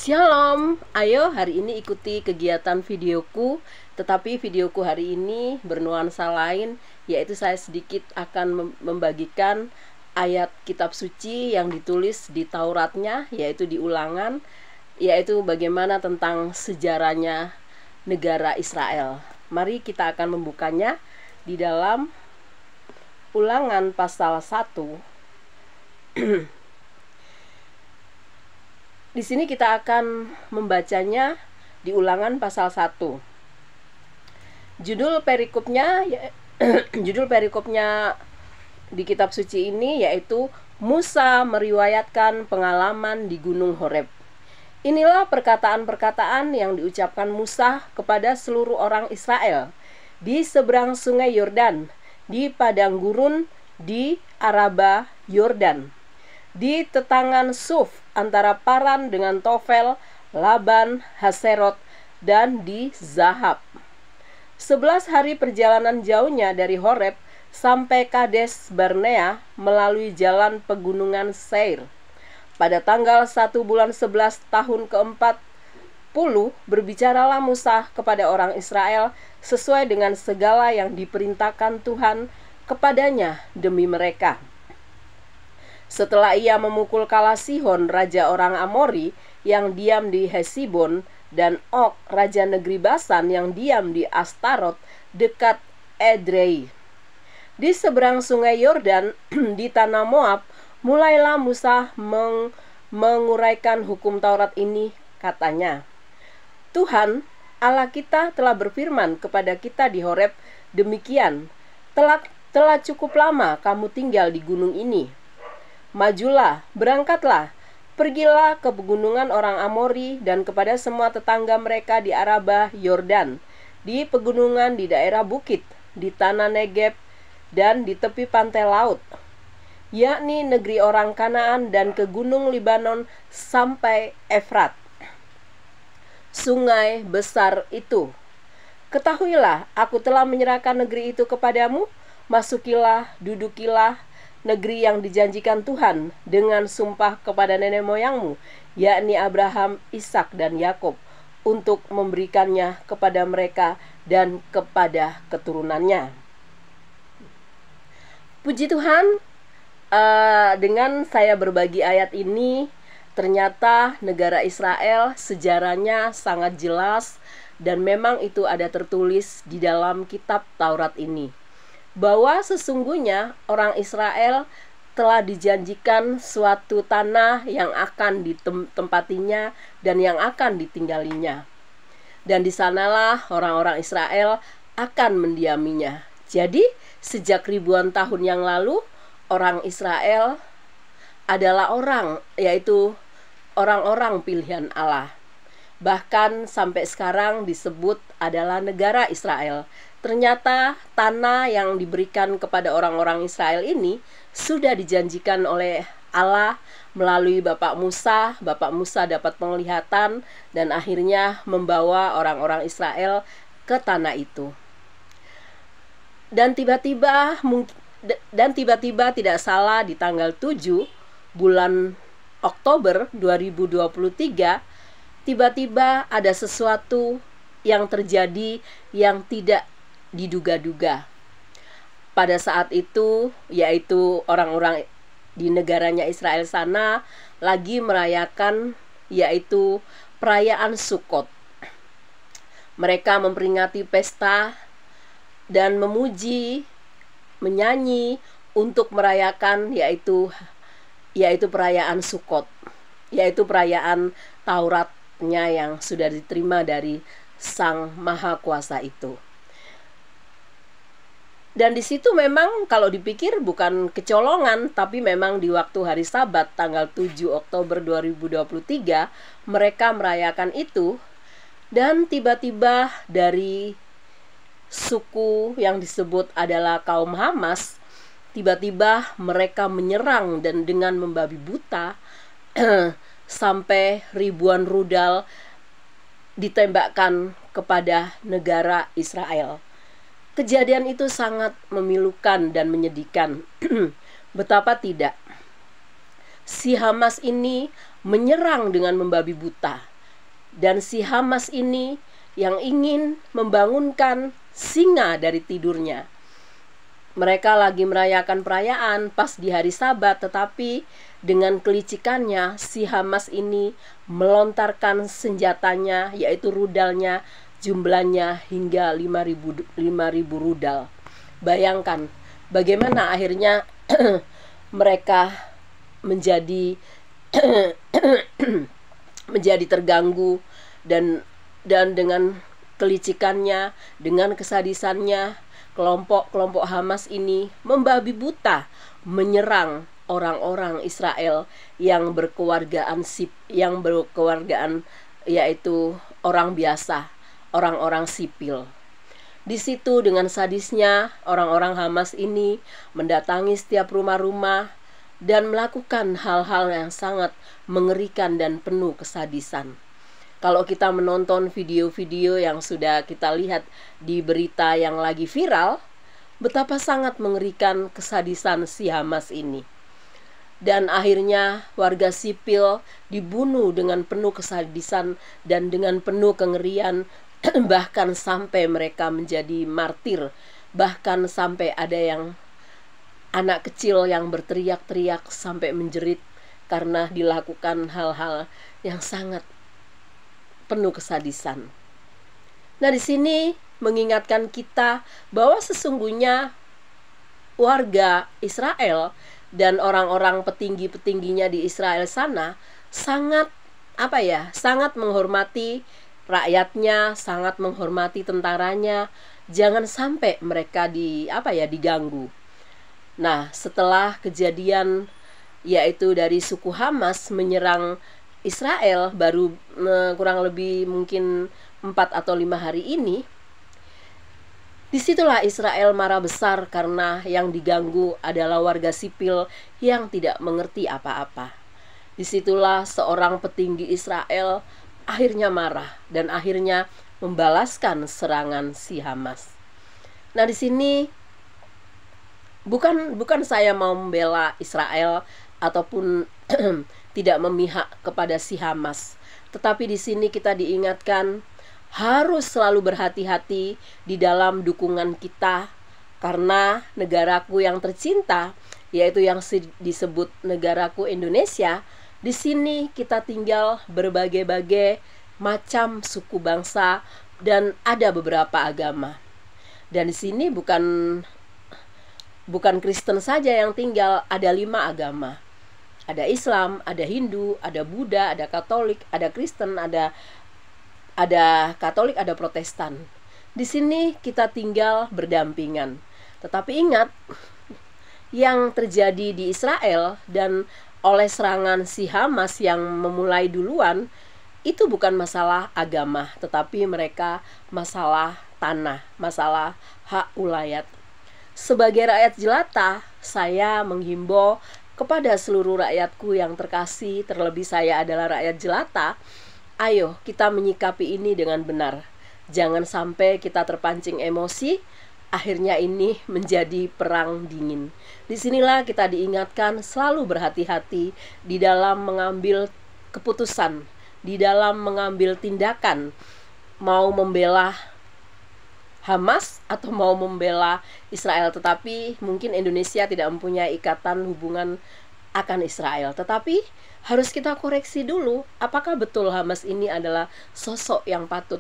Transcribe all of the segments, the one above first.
Shalom, ayo hari ini ikuti kegiatan videoku. Tetapi videoku hari ini bernuansa lain, yaitu saya sedikit akan membagikan ayat kitab suci yang ditulis di Tauratnya, yaitu di Ulangan, yaitu bagaimana tentang sejarahnya negara Israel. Mari kita akan membukanya di dalam Ulangan pasal 1. Di sini kita akan membacanya di Ulangan pasal 1. Judul perikopnya di kitab suci ini yaitu Musa meriwayatkan pengalaman di Gunung Horeb. Inilah perkataan-perkataan yang diucapkan Musa kepada seluruh orang Israel di seberang sungai Yordan, di padang gurun di Araba Yordan, di tetangan Suf antara Paran dengan Tofel, Laban, Haserot, dan di Zahab. 11 hari perjalanan jauhnya dari Horeb sampai Kades Barnea melalui jalan pegunungan Seir. Pada tanggal 1 bulan 11 tahun ke-40 berbicaralah Musa kepada orang Israel sesuai dengan segala yang diperintahkan Tuhan kepadanya demi mereka. Setelah ia memukul kala Sihon, raja orang Amori, yang diam di Hesibon, dan Og, raja negeri Basan, yang diam di Astarot, dekat Edrei. Di seberang sungai Yordan, di tanah Moab, mulailah Musa menguraikan hukum Taurat ini, katanya. Tuhan, Allah kita telah berfirman kepada kita di Horeb, demikian, telah cukup lama kamu tinggal di gunung ini. Majulah, berangkatlah, pergilah ke pegunungan orang Amori dan kepada semua tetangga mereka di Araba Yordan, di pegunungan di daerah bukit, di tanah Negeb, dan di tepi pantai laut, yakni negeri orang Kanaan dan ke gunung Libanon sampai Efrat, sungai besar itu. Ketahuilah, aku telah menyerahkan negeri itu kepadamu, masukilah, dudukilah, negeri yang dijanjikan Tuhan dengan sumpah kepada nenek moyangmu, yakni Abraham, Ishak, dan Yakub, untuk memberikannya kepada mereka dan kepada keturunannya. Puji Tuhan, dengan saya berbagi ayat ini, ternyata negara Israel sejarahnya sangat jelas dan memang itu ada tertulis di dalam kitab Taurat ini, bahwa sesungguhnya orang Israel telah dijanjikan suatu tanah yang akan ditempatinya dan yang akan ditinggalinya. Dan di sanalah orang-orang Israel akan mendiaminya. Jadi, sejak ribuan tahun yang lalu, orang Israel adalah yaitu orang-orang pilihan Allah. Bahkan sampai sekarang disebut adalah negara Israel. Ternyata tanah yang diberikan kepada orang-orang Israel ini sudah dijanjikan oleh Allah melalui Bapak Musa. Bapak Musa dapat penglihatan dan akhirnya membawa orang-orang Israel ke tanah itu. Dan tiba-tiba tidak salah di tanggal 7 bulan Oktober 2023, tiba-tiba ada sesuatu yang terjadi yang tidak diduga-duga. Pada saat itu, yaitu orang-orang di negaranya Israel sana lagi merayakan yaitu perayaan Sukkot. Mereka memperingati pesta dan memuji, menyanyi untuk merayakan yaitu perayaan Sukkot, yaitu perayaan Tauratnya yang sudah diterima dari Sang Maha Kuasa itu. Dan di situ memang kalau dipikir bukan kecolongan, tapi memang di waktu hari Sabat tanggal 7 Oktober 2023 mereka merayakan itu. Dan tiba-tiba dari suku yang disebut adalah kaum Hamas, tiba-tiba mereka menyerang dan dengan membabi buta sampai ribuan rudal ditembakkan kepada negara Israel. Kejadian itu sangat memilukan dan menyedihkan. Betapa tidak, si Hamas ini menyerang dengan membabi buta. Dan si Hamas ini yang ingin membangunkan singa dari tidurnya. Mereka lagi merayakan perayaan pas di hari Sabat, tetapi dengan kelicikannya si Hamas ini melontarkan senjatanya, yaitu rudalnya, jumlahnya hingga 5.000 rudal. Bayangkan bagaimana akhirnya mereka menjadi menjadi terganggu, dan dengan kelicikannya, dengan kesadisannya, kelompok Hamas ini membabi buta menyerang orang-orang Israel yang berkewargaan yaitu orang biasa, orang-orang sipil. Di situ dengan sadisnya orang-orang Hamas ini mendatangi setiap rumah-rumah dan melakukan hal-hal yang sangat mengerikan dan penuh kesadisan. Kalau kita menonton video-video yang sudah kita lihat di berita yang lagi viral, betapa sangat mengerikan kesadisan si Hamas ini. Dan akhirnya warga sipil dibunuh dengan penuh kesadisan dan dengan penuh kengerian, bahkan sampai mereka menjadi martir. Bahkan sampai ada yang anak kecil yang berteriak-teriak sampai menjerit karena dilakukan hal-hal yang sangat penuh kesadisan. Nah, di sini mengingatkan kita bahwa sesungguhnya warga Israel dan orang-orang petinggi-petingginya di Israel sana sangat sangat menghormati rakyatnya, sangat menghormati tentaranya. Jangan sampai mereka diganggu. Nah, setelah kejadian yaitu dari suku Hamas menyerang Israel baru kurang lebih mungkin 4 atau 5 hari ini, disitulah Israel marah besar karena yang diganggu adalah warga sipil yang tidak mengerti apa-apa. Disitulah seorang petinggi Israel akhirnya marah dan akhirnya membalaskan serangan si Hamas. Nah, di sini bukan saya mau membela Israel ataupun tidak memihak kepada si Hamas. Tetapi di sini kita diingatkan harus selalu berhati-hati di dalam dukungan kita, karena negaraku yang tercinta, yaitu yang disebut negaraku Indonesia, di sini kita tinggal berbagai-bagai macam suku bangsa dan ada beberapa agama. Dan di sini bukan Kristen saja yang tinggal, ada 5 agama. Ada Islam, ada Hindu, ada Buddha, ada Katolik, ada Kristen, ada Katolik, ada Protestan. Di sini kita tinggal berdampingan. Tetapi ingat, yang terjadi di Israel dan oleh serangan si Hamas yang memulai duluan, itu bukan masalah agama, tetapi mereka masalah tanah, masalah hak ulayat. Sebagai rakyat jelata, saya menghimbau kepada seluruh rakyatku yang terkasih, terlebih saya adalah rakyat jelata, ayo kita menyikapi ini dengan benar. Jangan sampai kita terpancing emosi, akhirnya ini menjadi perang dingin. Disinilah kita diingatkan selalu berhati-hati di dalam mengambil keputusan, di dalam mengambil tindakan, mau membela Hamas atau mau membela Israel. Tetapi mungkin Indonesia tidak mempunyai ikatan hubungan akan Israel. Tetapi harus kita koreksi dulu, apakah betul Hamas ini adalah sosok yang patut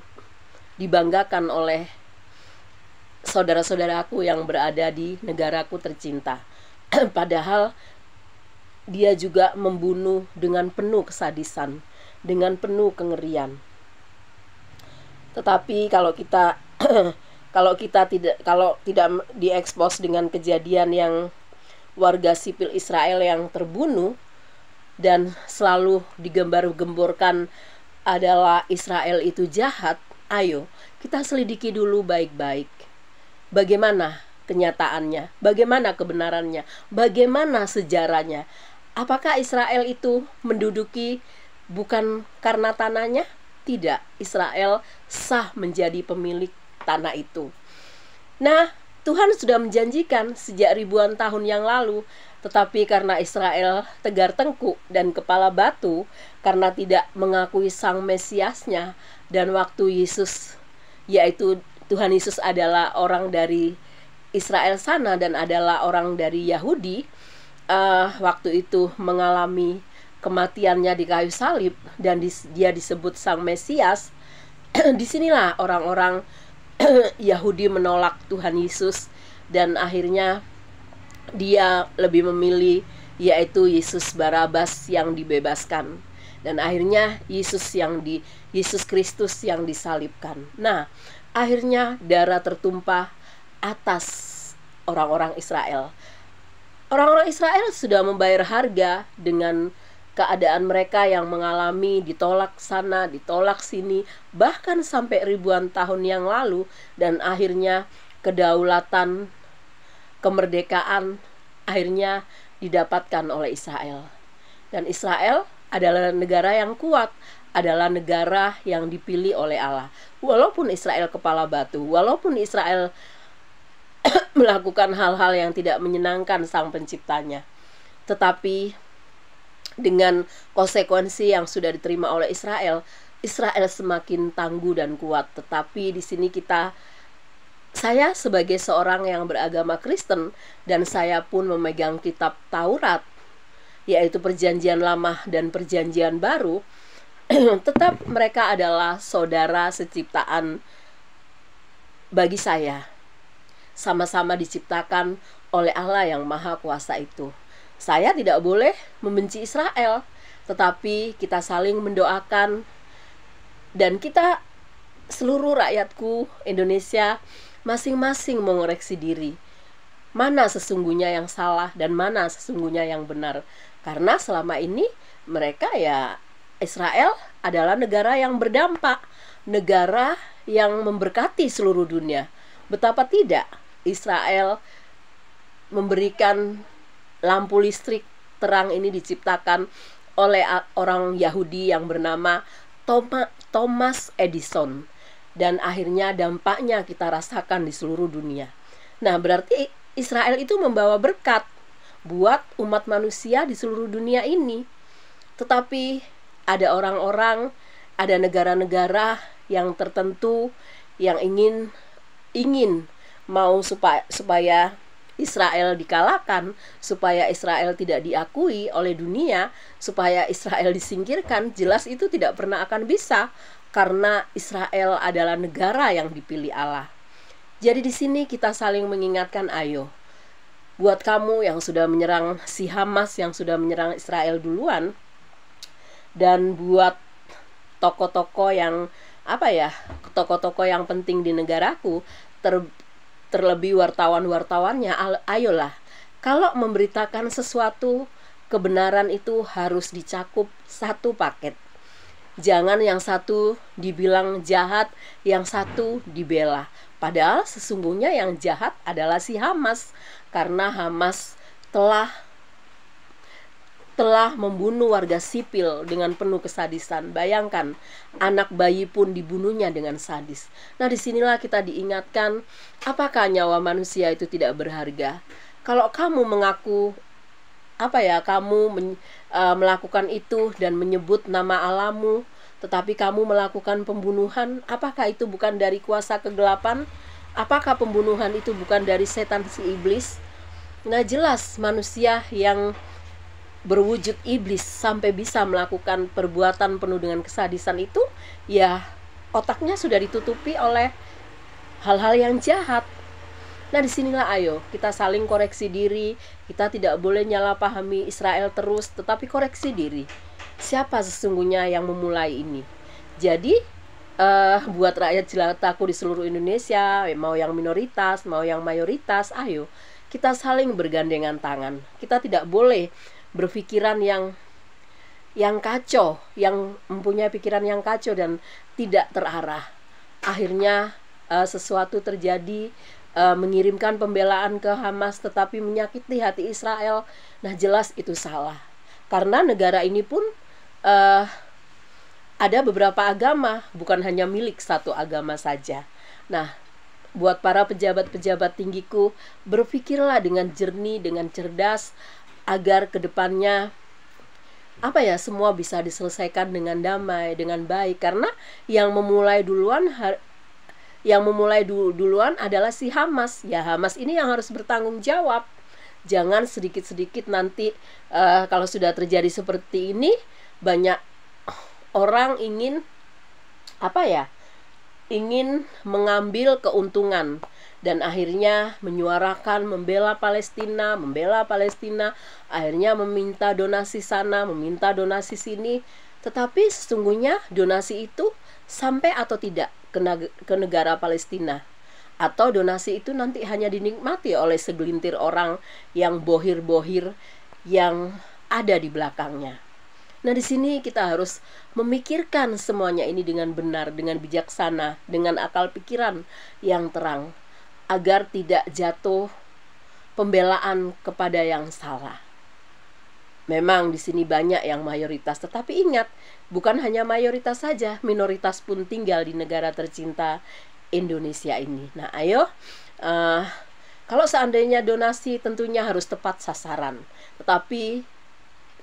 dibanggakan oleh saudara-saudaraku yang berada di negaraku tercinta. Padahal dia juga membunuh dengan penuh kesadisan, dengan penuh kengerian. Tetapi kalau tidak diekspos dengan kejadian yang warga sipil Israel yang terbunuh dan selalu digembar-gemborkan adalah Israel itu jahat, ayo kita selidiki dulu baik-baik. Bagaimana kenyataannya? Bagaimana kebenarannya? Bagaimana sejarahnya? Apakah Israel itu menduduki bukan karena tanahnya? Tidak, Israel sah menjadi pemilik tanah itu. Nah, Tuhan sudah menjanjikan sejak ribuan tahun yang lalu Tetapi karena Israel tegar tengkuk dan kepala batu karena tidak mengakui sang Mesiasnya, dan waktu Yesus, yaitu Tuhan Yesus adalah orang dari Israel sana dan adalah orang dari Yahudi, waktu itu mengalami kematiannya di kayu salib dan dia disebut sang Mesias. Disinilah orang-orang Yahudi menolak Tuhan Yesus, dan akhirnya dia lebih memilih yaitu Yesus Barabas yang dibebaskan, dan akhirnya Yesus Kristus yang disalibkan. Nah, akhirnya darah tertumpah atas orang-orang Israel. Orang-orang Israel sudah membayar harga dengan keadaan mereka yang mengalami ditolak sana, ditolak sini, bahkan sampai ribuan tahun yang lalu, dan akhirnya kedaulatan, kemerdekaan akhirnya didapatkan oleh Israel. Dan Israel adalah negara yang kuat, adalah negara yang dipilih oleh Allah. Walaupun Israel kepala batu, walaupun Israel melakukan hal-hal yang tidak menyenangkan sang penciptanya, tetapi dengan konsekuensi yang sudah diterima oleh Israel, Israel semakin tangguh dan kuat. Tetapi di sini saya sebagai seorang yang beragama Kristen, dan saya pun memegang kitab Taurat, yaitu Perjanjian Lama dan Perjanjian Baru, tetap mereka adalah saudara seciptaan bagi saya. Sama-sama diciptakan oleh Allah yang Maha Kuasa itu. Saya tidak boleh membenci Israel, tetapi kita saling mendoakan, dan kita, seluruh rakyatku Indonesia, masing-masing mengoreksi diri. Mana sesungguhnya yang salah dan mana sesungguhnya yang benar. Karena selama ini mereka, Israel adalah negara yang berdampak, negara yang memberkati seluruh dunia. Betapa tidak Israel memberikan lampu listrik terang ini diciptakan oleh orang Yahudi yang bernama Thomas Edison, dan akhirnya dampaknya kita rasakan di seluruh dunia. Nah, berarti Israel itu membawa berkat buat umat manusia di seluruh dunia ini. Tetapi ada orang-orang, ada negara-negara yang tertentu yang ingin mau supaya Israel dikalahkan, supaya Israel tidak diakui oleh dunia, supaya Israel disingkirkan. Jelas itu tidak pernah akan bisa, karena Israel adalah negara yang dipilih Allah. Jadi di sini kita saling mengingatkan, ayo, buat kamu yang sudah menyerang si Hamas, yang sudah menyerang Israel duluan, dan buat tokoh-tokoh yang tokoh-tokoh yang penting di negaraku, terlebih wartawan-wartawannya, ayolah, kalau memberitakan sesuatu, kebenaran itu harus dicakup satu paket. Jangan yang satu dibilang jahat, yang satu dibela. Padahal sesungguhnya yang jahat adalah si Hamas, karena Hamas telah membunuh warga sipil dengan penuh kesadisan. Bayangkan, anak bayi pun dibunuhnya dengan sadis. Nah, disinilah kita diingatkan, apakah nyawa manusia itu tidak berharga? Kalau kamu mengaku melakukan itu dan menyebut nama Allahmu, tetapi kamu melakukan pembunuhan, apakah itu bukan dari kuasa kegelapan? Apakah pembunuhan itu bukan dari setan si iblis? Nah, jelas manusia yang berwujud iblis sampai bisa melakukan perbuatan penuh dengan kesadisan itu, otaknya sudah ditutupi oleh hal-hal yang jahat. Nah, disinilah ayo kita saling koreksi diri. Kita tidak boleh nyalahpahami Israel terus, tetapi koreksi diri. Siapa sesungguhnya yang memulai ini? Jadi buat rakyat jelataku di seluruh Indonesia, mau yang minoritas, mau yang mayoritas, ayo kita saling bergandengan tangan. Kita tidak boleh berpikiran yang kacau, yang mempunyai pikiran yang kacau dan tidak terarah. Akhirnya sesuatu terjadi, mengirimkan pembelaan ke Hamas tetapi menyakiti hati Israel. Nah, jelas itu salah. Karena negara ini pun ada beberapa agama, bukan hanya milik satu agama saja. Nah, buat para pejabat-pejabat tinggiku, berpikirlah dengan jernih, dengan cerdas. agar kedepannya semua bisa diselesaikan dengan damai, dengan baik. Karena yang memulai duluan adalah si Hamas. Ya, Hamas ini yang harus bertanggung jawab. Jangan sedikit-sedikit nanti kalau sudah terjadi seperti ini, banyak orang ingin ingin mengambil keuntungan dan akhirnya menyuarakan membela Palestina, akhirnya meminta donasi sana, meminta donasi sini. Tetapi sesungguhnya donasi itu sampai atau tidak ke negara Palestina, atau donasi itu nanti hanya dinikmati oleh segelintir orang yang bohir-bohir yang ada di belakangnya. Nah, di sini kita harus memikirkan semuanya ini dengan benar, dengan bijaksana, dengan akal pikiran yang terang, agar tidak jatuh pembelaan kepada yang salah. Memang di sini banyak yang mayoritas, tetapi ingat, bukan hanya mayoritas saja, minoritas pun tinggal di negara tercinta Indonesia ini. Nah, ayo, kalau seandainya donasi tentunya harus tepat sasaran. Tetapi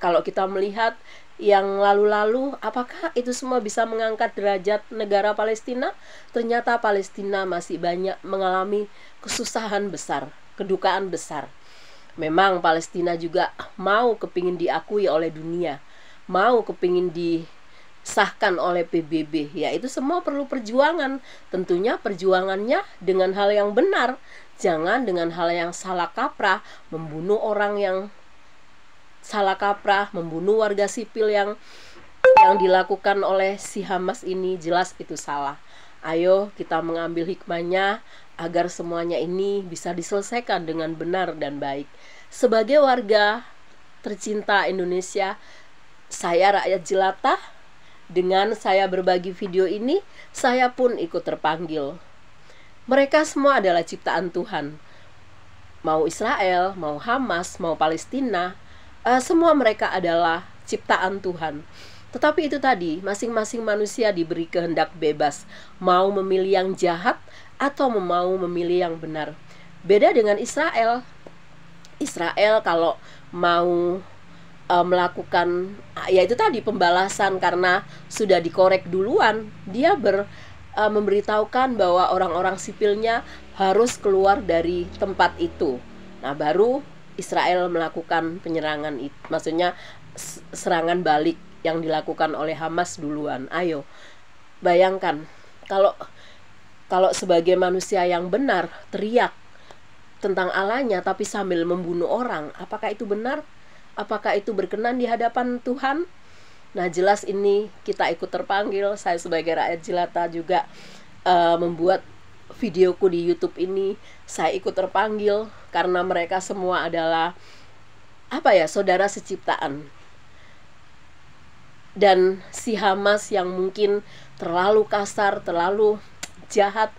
kalau kita melihat yang lalu-lalu, apakah itu semua bisa mengangkat derajat negara Palestina? Ternyata Palestina masih banyak mengalami kesusahan besar, kedukaan besar. Memang Palestina juga kepingin diakui oleh dunia, kepingin disahkan oleh PBB. Ya, itu semua perlu perjuangan. Tentunya perjuangannya dengan hal yang benar, jangan dengan hal yang salah kaprah, membunuh orang yang salah kaprah, membunuh warga sipil yang dilakukan oleh si Hamas ini. Jelas itu salah. Ayo kita mengambil hikmahnya agar semuanya ini bisa diselesaikan dengan benar dan baik. Sebagai warga tercinta Indonesia, saya rakyat jelata, dengan saya berbagi video ini, saya pun ikut terpanggil. Mereka semua adalah ciptaan Tuhan. Mau Israel, mau Hamas, mau Palestina, semua mereka adalah ciptaan Tuhan. Tetapi itu tadi, masing-masing manusia diberi kehendak bebas, mau memilih yang jahat atau mau memilih yang benar. Beda dengan Israel. Israel kalau mau melakukan, ya itu tadi, pembalasan karena sudah dikorek duluan, dia memberitahukan bahwa orang-orang sipilnya harus keluar dari tempat itu. Nah, baru Israel melakukan penyerangan itu, maksudnya serangan balik yang dilakukan oleh Hamas duluan. Ayo, bayangkan kalau sebagai manusia yang benar teriak tentang Allahnya tapi sambil membunuh orang, apakah itu benar? Apakah itu berkenan di hadapan Tuhan? Nah, jelas ini kita ikut terpanggil. Saya sebagai rakyat jelata juga membuat videoku di YouTube ini. Saya ikut terpanggil karena mereka semua adalah saudara seciptaan. Dan si Hamas yang mungkin terlalu kasar, terlalu jahat,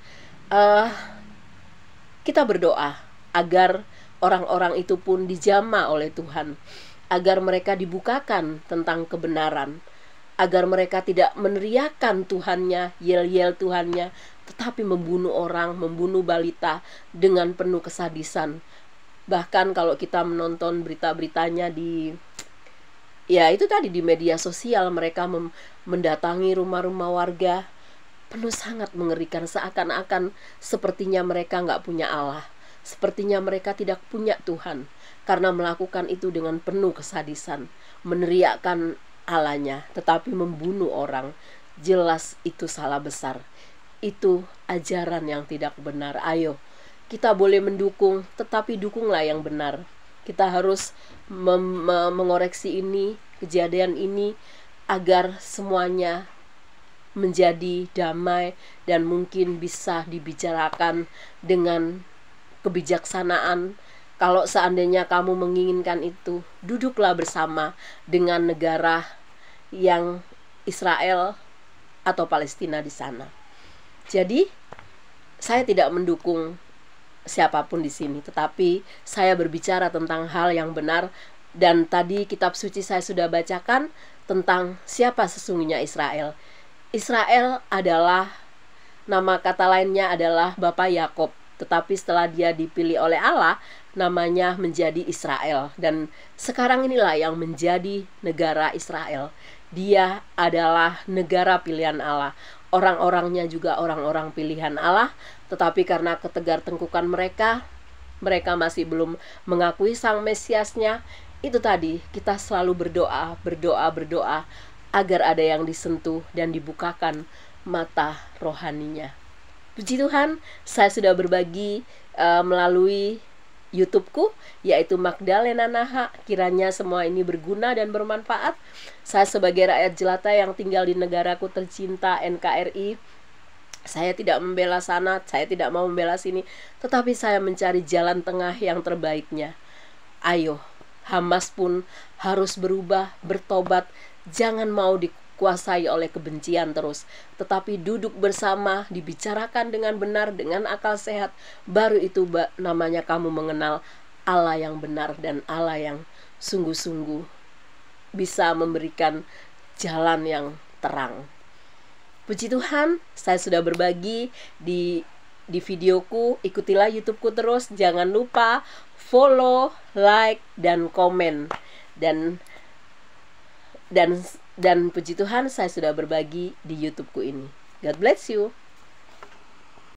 kita berdoa agar orang-orang itu pun dijamah oleh Tuhan, agar mereka dibukakan tentang kebenaran, agar mereka tidak meneriakan Tuhannya, yel-yel Tuhannya, tetapi membunuh orang, membunuh balita dengan penuh kesadisan. Bahkan kalau kita menonton berita-beritanya di media sosial, mereka mendatangi rumah-rumah warga, penuh sangat mengerikan, seakan-akan sepertinya mereka nggak punya Allah, sepertinya mereka tidak punya Tuhan, karena melakukan itu dengan penuh kesadisan, meneriakkan Allahnya, tetapi membunuh orang. Jelas itu salah besar, itu ajaran yang tidak benar. Ayo, kita boleh mendukung, tetapi dukunglah yang benar. Kita harus mengoreksi ini, kejadian ini, agar semuanya menjadi damai dan mungkin bisa dibicarakan dengan kebijaksanaan. Kalau seandainya kamu menginginkan itu, duduklah bersama dengan negara yang Israel atau Palestina di sana. Jadi, saya tidak mendukung siapapun di sini, tetapi saya berbicara tentang hal yang benar. Dan tadi kitab suci saya sudah bacakan tentang siapa sesungguhnya Israel. Israel adalah, nama kata lainnya adalah Bapak Yakub. Tetapi setelah dia dipilih oleh Allah, namanya menjadi Israel. Dan sekarang inilah yang menjadi negara Israel. Dia adalah negara pilihan Allah. Orang-orangnya juga orang-orang pilihan Allah, tetapi karena ketegar-tengkukan mereka masih belum mengakui sang Mesiasnya. Itu tadi, kita selalu berdoa agar ada yang disentuh dan dibukakan mata rohaninya. Puji Tuhan, saya sudah berbagi melalui YouTube-ku, yaitu Magdalena Naha. Kiranya semua ini berguna dan bermanfaat. Saya sebagai rakyat jelata yang tinggal di negaraku tercinta NKRI, saya tidak membela sana, saya tidak mau membela sini, tetapi saya mencari jalan tengah yang terbaiknya. Ayo, Hamas pun harus berubah, bertobat, jangan mau dikuasai oleh kebencian terus, tetapi duduk bersama, dibicarakan dengan benar, dengan akal sehat. Baru itu namanya kamu mengenal Allah yang benar dan Allah yang sungguh-sungguh bisa memberikan jalan yang terang. Puji Tuhan, saya sudah berbagi di videoku. Ikutilah YouTubeku terus. Jangan lupa follow, like, dan komen. Dan puji Tuhan, saya sudah berbagi di YouTubeku ini. God bless you.